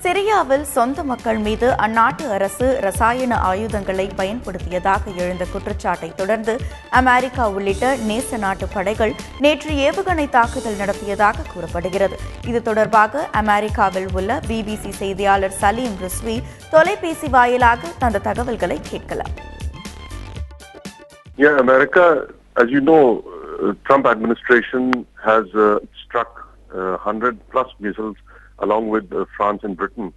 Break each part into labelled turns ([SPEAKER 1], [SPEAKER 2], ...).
[SPEAKER 1] சிரியாவில் சொந்த மக்கள் மீது அந்நாட்டு அரசு ரசாயன ஆயுதங்களை பயன்படுத்தியதாக எழுந்த குற்றச்சாட்டை தொடர்ந்து அமெரிக்கா உள்ளிட்ட நேச நாட்டு படைகள் நேற்று ஏவுகணை தாக்குதல் நடத்தியதாக கூறப்படுகிறது. இது தொடர்பாக அமெரிக்காவில் உள்ள பிபிசி செய்தியாளர் சலீம் ரிஸ்வி தொலைபேசி வாயிலாக தந்த தகவல்களை கேட்கலாம்.
[SPEAKER 2] America, as you know, Trump administration has struck 100+ missiles along with France and Britain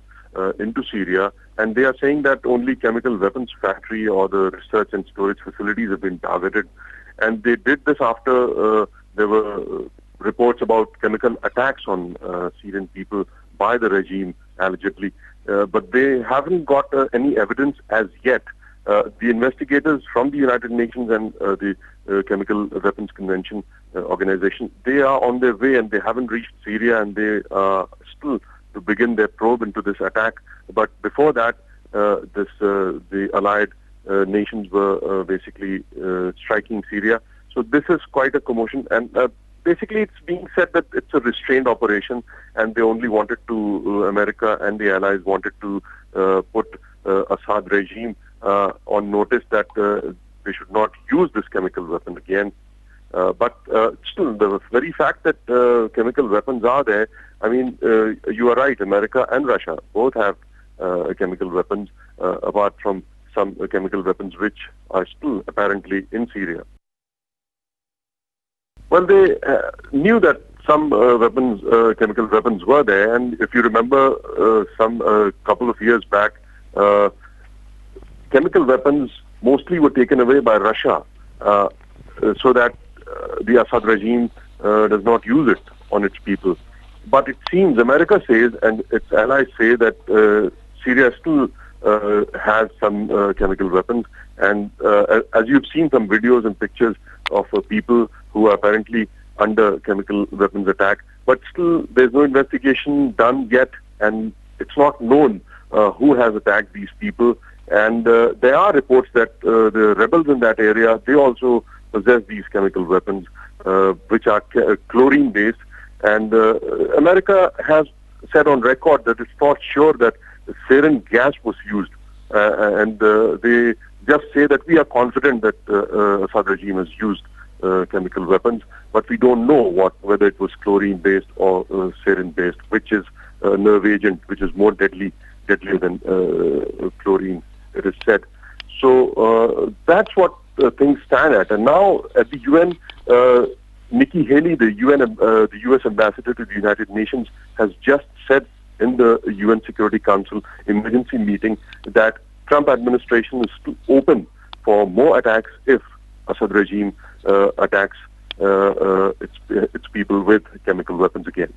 [SPEAKER 2] into Syria, and they are saying that only chemical weapons factory or the research and storage facilities have been targeted. And they did this after there were reports about chemical attacks on Syrian people by the regime, allegedly. But they haven't got any evidence as yet. The investigators from the United Nations and the Chemical Weapons Convention organization, they are on their way and they haven't reached Syria, and they are still to begin their probe into this attack. But before that, the allied nations were basically striking Syria. So this is quite a commotion, and basically it's being said that it's a restrained operation, and they only wanted to, America and the allies wanted to put Assad regime on notice that they should not use this chemical weapon again. But still, the very fact that chemical weapons are there, I mean, you are right, America and Russia both have chemical weapons, apart from some chemical weapons which are still apparently in Syria. Well, they knew that some weapons, chemical weapons were there, and if you remember some couple of years back, chemical weapons mostly were taken away by Russia so that the Assad regime does not use it on its people. But it seems America says and its allies say that Syria still has some chemical weapons, and as you've seen some videos and pictures of people who are apparently under chemical weapons attack, but still there's no investigation done yet, and it's not known who has attacked these people. And there are reports that the rebels in that area, they also possess these chemical weapons, which are chlorine-based. And America has said on record that it's not sure that sarin gas was used. And they just say that we are confident that Assad regime has used chemical weapons, but we don't know whether it was chlorine-based or sarin-based, which is a nerve agent, which is more deadlier than chlorine, it is said. So that's what things stand at. And now at the UN, Nikki Haley, the U.S. ambassador to the United Nations, has just said in the UN Security Council emergency meeting that Trump administration is still open for more attacks if Assad regime attacks its people with chemical weapons again.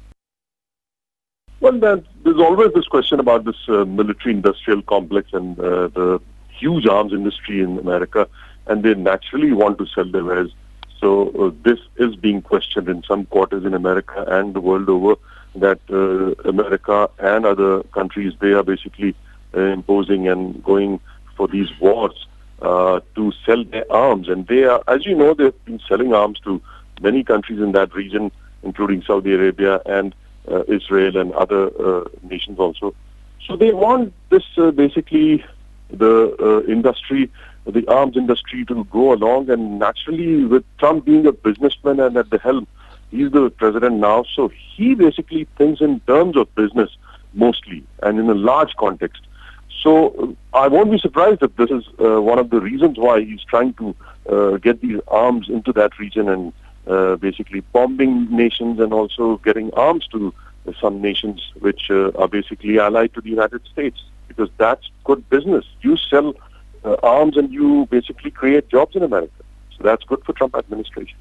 [SPEAKER 2] Well, there's always this question about this military-industrial complex and the huge arms industry in America, and they naturally want to sell their wares. So this is being questioned in some quarters in America and the world over, that America and other countries, they are basically imposing and going for these wars to sell their arms. And they are, as you know, they've been selling arms to many countries in that region, including Saudi Arabia and Israel and other nations also. So they want this basically the industry, the arms industry, to go along. And naturally, with Trump being a businessman and at the helm, he's the president now, so he basically thinks in terms of business mostly and in a large context. So I won't be surprised if this is one of the reasons why he's trying to get these arms into that region and basically bombing nations and also getting arms to some nations which are basically allied to the United States, because that's good business. You sell arms and you basically create jobs in America. So that's good for Trump administration.